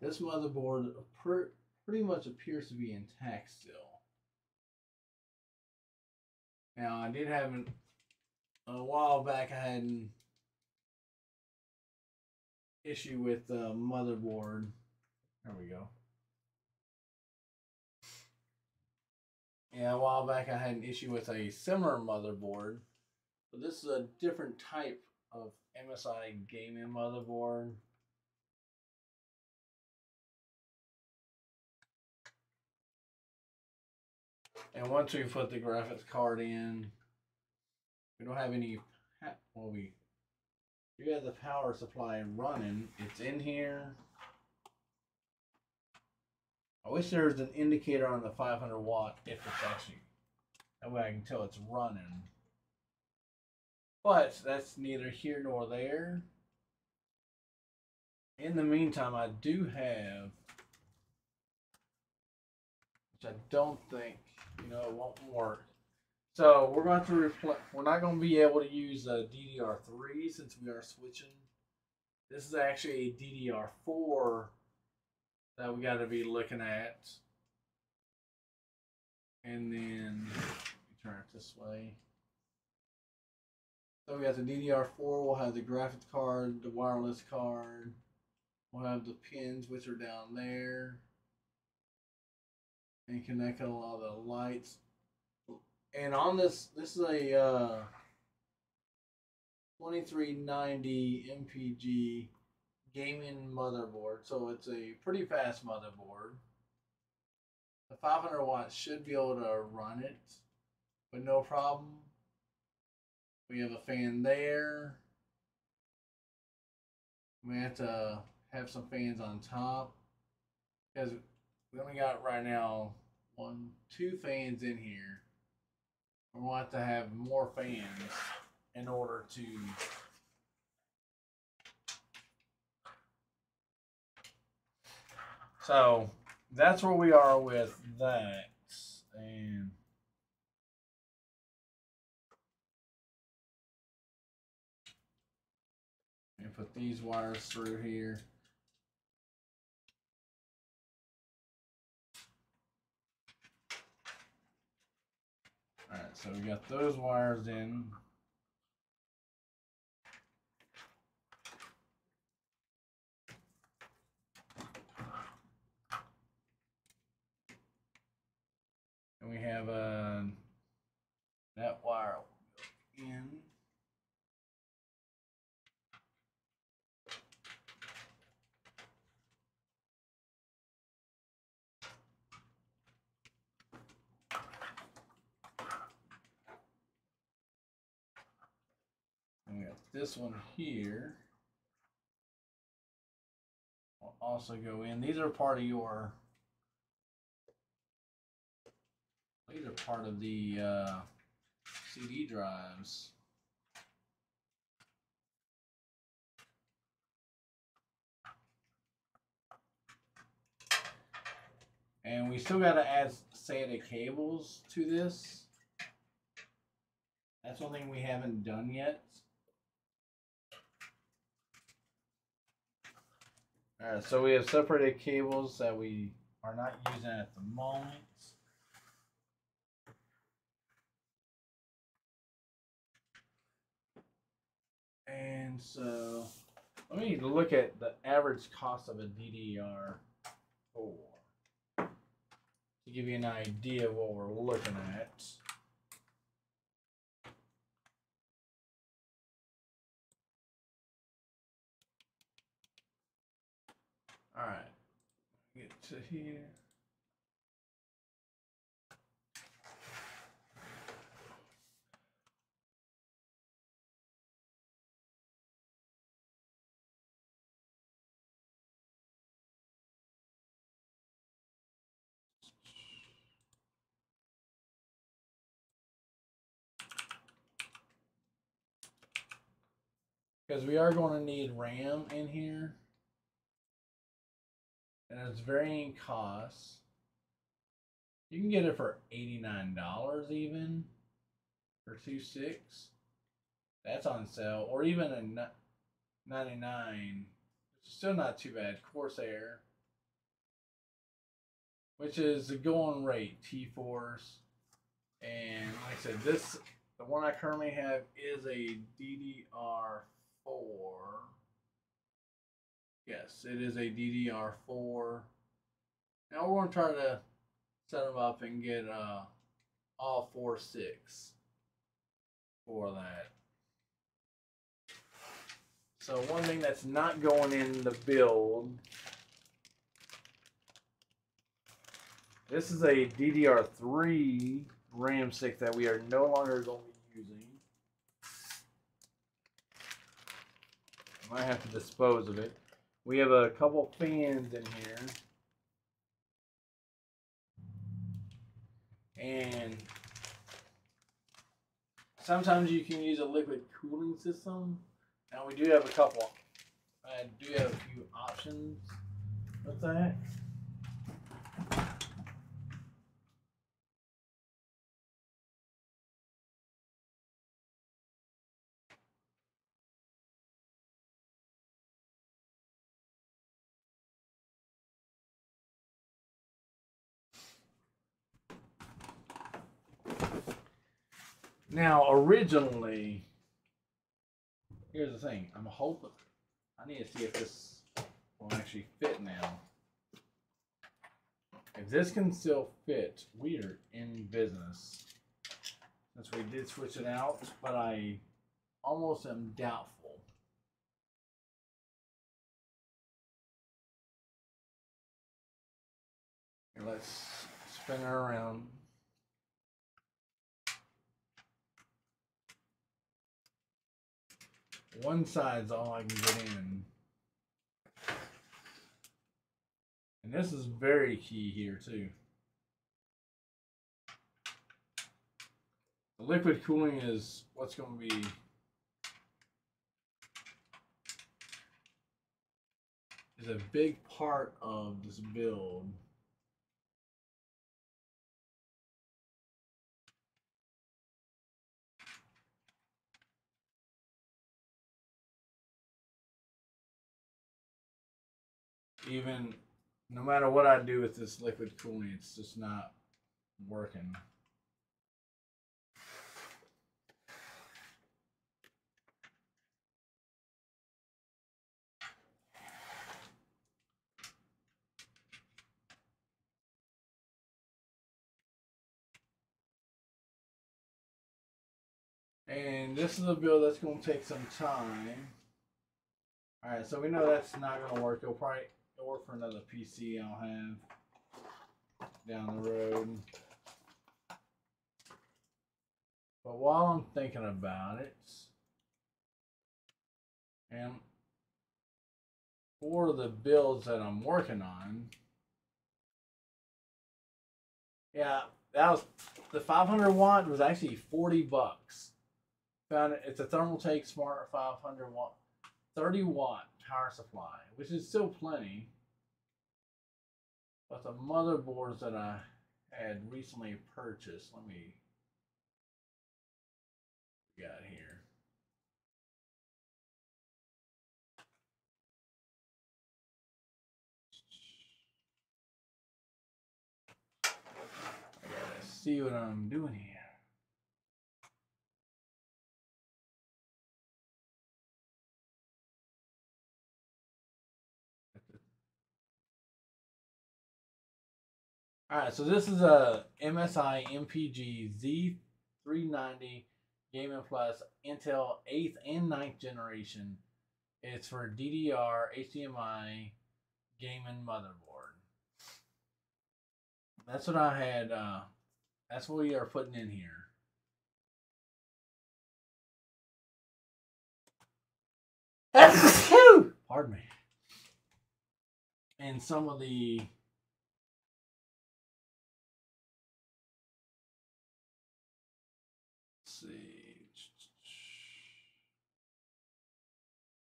This motherboard pretty much appears to be intact still. Now I did have a while back I had an issue with the motherboard. There we go. Yeah, a while back I had an issue with a similar motherboard. But this is a different type of MSI gaming motherboard. And once we put the graphics card in, we don't have any, well, we have the power supply running. It's in here. I wish there was an indicator on the 500 watt if it's actually, that way I can tell it's running. But that's neither here nor there. In the meantime, I do have, which I don't think, it won't work. So we're going to replace. We're not going to be able to use a DDR3 since we are switching. This is actually a DDR4 that we got to be looking at. And then turn it this way. So we got the DDR4. We'll have the graphics card, the wireless card. We'll have the pins, which are down there, and connect a lot of the lights. And on this is a 2390 MPG gaming motherboard, so it's a pretty fast motherboard. The 500 watts should be able to run it, but no problem. We have a fan there. We have to have some fans on top because we only got right now 2 fans in here. We want to have more fans in order to so that's where we are with that. And put these wires through here. Alright, so we got those wires in. And we have that wire in. And we got this one here. Will also go in. These are part of your. These are part of the CD drives. And we still got to add SATA cables to this. That's one thing we haven't done yet. Alright, so we have separated cables that we are not using at the moment. And so, let me look at the average cost of a DDR4 to give you an idea of what we're looking at. All right, get to here. Because we are going to need RAM in here. And it's varying costs. You can get it for $89 even for 2.6. That's on sale. Or even a 99, which is still not too bad. Corsair, which is the going rate T-Force. And like I said, the one I currently have is a DDR4. Yes, it is a DDR4. Now we're going to try to set them up and get all 4.6 for that. So one thing that's not going in the build, this is a DDR3 RAM stick that we are no longer going to be using. I might have to dispose of it. We have a couple fans in here. And sometimes you can use a liquid cooling system. And we do have a couple. I do have a few options with that. Now, originally, here's the thing. I'm hoping. I need to see if this will actually fit now. If this can still fit, we are in business. Since we did switch it out, but I almost am doubtful. Here, let's spin her around. One side's all I can get in. And this is very key here too. The liquid cooling is what's going to be is a big part of this build. Even no matter what I do with this liquid cooling, it's just not working. And this is a build that's going to take some time. Alright, so we know that's not going to work. It'll probably work for another PC I'll have down the road. But while I'm thinking about it, and for the builds that I'm working on, yeah, that was the 500 watt was actually $40. Found it. It's a Thermaltake Smart 500 watt, 30 watt power supply, which is still plenty. But the motherboards that I had recently purchased, let me got here. I gotta see what I'm doing here. Alright, so this is a MSI MPG Z390 Gaming Plus Intel 8th and 9th generation. It's for DDR, HDMI, gaming motherboard. That's what I had. That's what we are putting in here. Pardon me. And some of the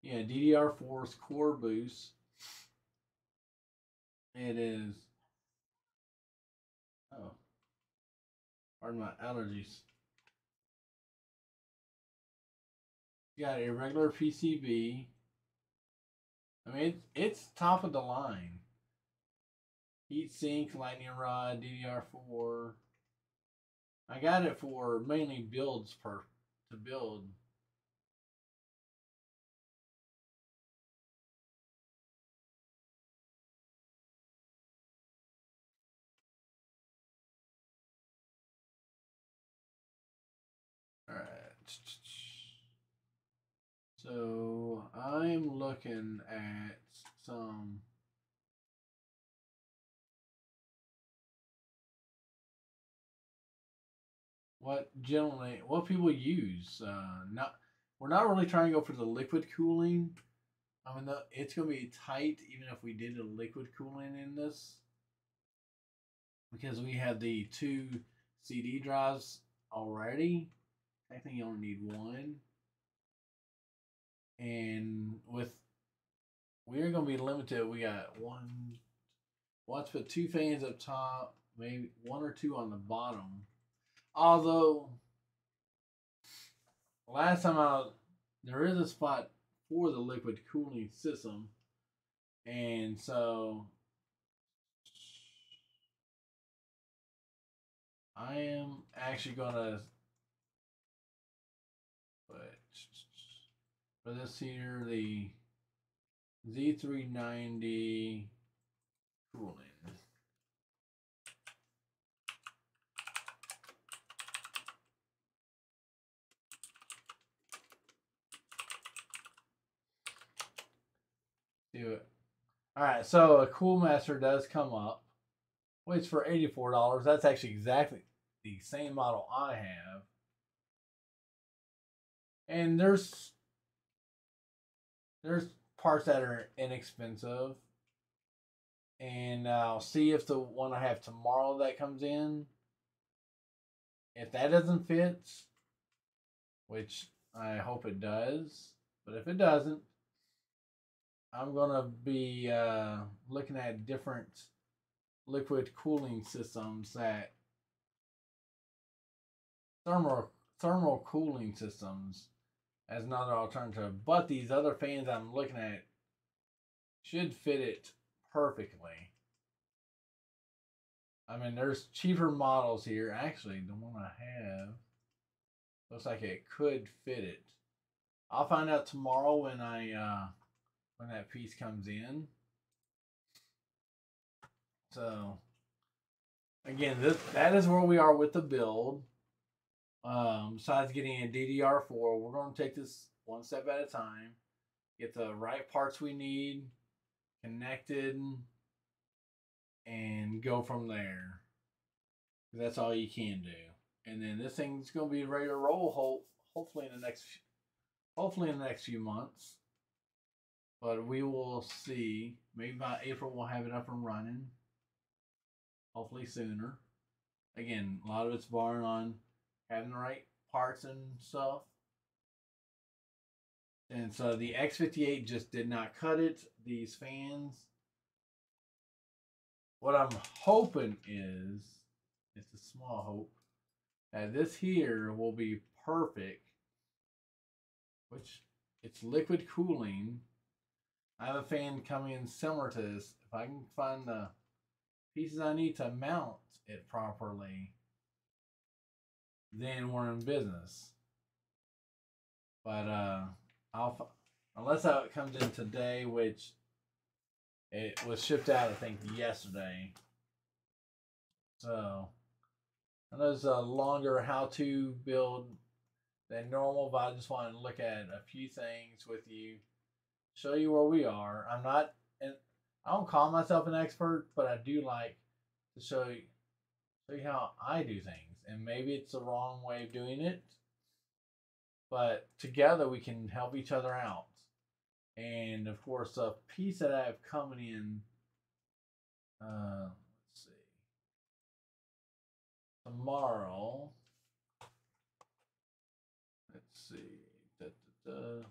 yeah, DDR4's core boost. It is. Oh, pardon my allergies. You got a regular PCB. I mean, it's top of the line. Heatsink, lightning rod, DDR4. I got it for mainly builds to build. All right. So I'm looking at some. What people use. We're not really trying to go for the liquid cooling. I mean, it's going to be tight even if we did a liquid cooling in this, because we have the 2 CD drives already. I think you only need 1, and we're going to be limited. We got one. Let's put 2 fans up top, maybe 1 or 2 on the bottom. Although last time out, there is a spot for the liquid cooling system, and so I am actually gonna put for this here the Z390 cooling. Do it. All right, so a Coolmaster does come up, which for $84. That's actually exactly the same model I have. And there's parts that are inexpensive, and I'll see if the one I have tomorrow that comes in, if that doesn't fit, which I hope it does, but if it doesn't, I'm gonna be looking at different liquid cooling systems, that thermal cooling systems, as another alternative. But these other fans I'm looking at should fit it perfectly. I mean, there's cheaper models here. Actually, the one I have looks like it could fit it. I'll find out tomorrow when when that piece comes in. So again, that is where we are with the build. Besides getting a DDR4, we're going to take this one step at a time. Get the right parts we need connected, and go from there. That's all you can do. And then this thing's going to be ready to roll. Hopefully in the next few months. But we will see. Maybe by April we'll have it up and running. Hopefully sooner. Again, a lot of it's born on having the right parts and stuff. And so the X58 just did not cut it. These fans. What I'm hoping is, it's a small hope, that this here will be perfect, which it's liquid cooling. I have a fan coming in similar to this. If I can find the pieces I need to mount it properly, then we're in business. But unless that comes in today, which it was shipped out, I think, yesterday. So I know it's a longer how-to build than normal, but I just wanted to look at a few things with you, show you where we are. I don't call myself an expert, but I do like to show you how I do things. And maybe it's the wrong way of doing it, but together we can help each other out. And of course, a piece that I have coming in, let's see, tomorrow. Let's see. Da, da, da.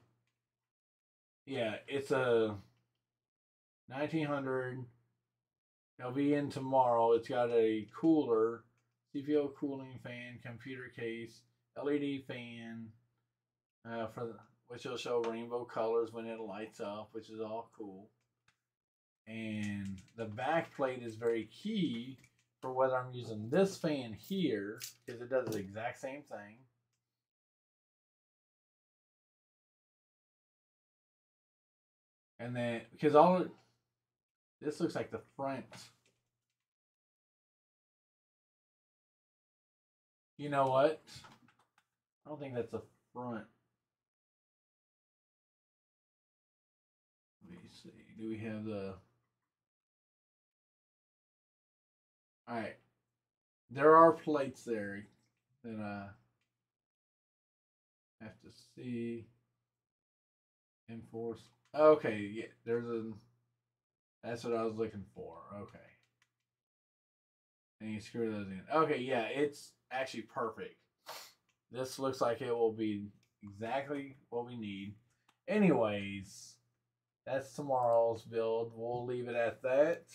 Yeah, it's a 1900. It'll be in tomorrow. It's got a cooler, CPO cooling fan, computer case, LED fan, which will show rainbow colors when it lights up, which is all cool. And the back plate is very key for whether I'm using this fan here, because it does the exact same thing. And then, because this looks like the front. You know what? I don't think that's the front. Let me see. Do we have the... Alright. There are plates there that I have to see. Enforce. Okay, yeah, there's a... That's what I was looking for. Okay. And you screw those in. Okay, yeah, it's actually perfect. This looks like it will be exactly what we need. Anyways, that's tomorrow's build. We'll leave it at that.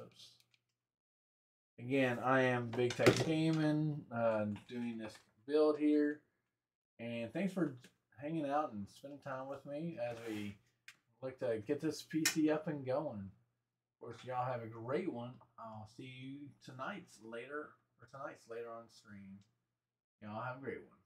Oops. Again, I am Big Tech Gaming, doing this build here. And thanks for hanging out and spending time with me as we look to get this PC up and going. Of course, y'all have a great one. I'll see you tonight's later on stream. Y'all have a great one.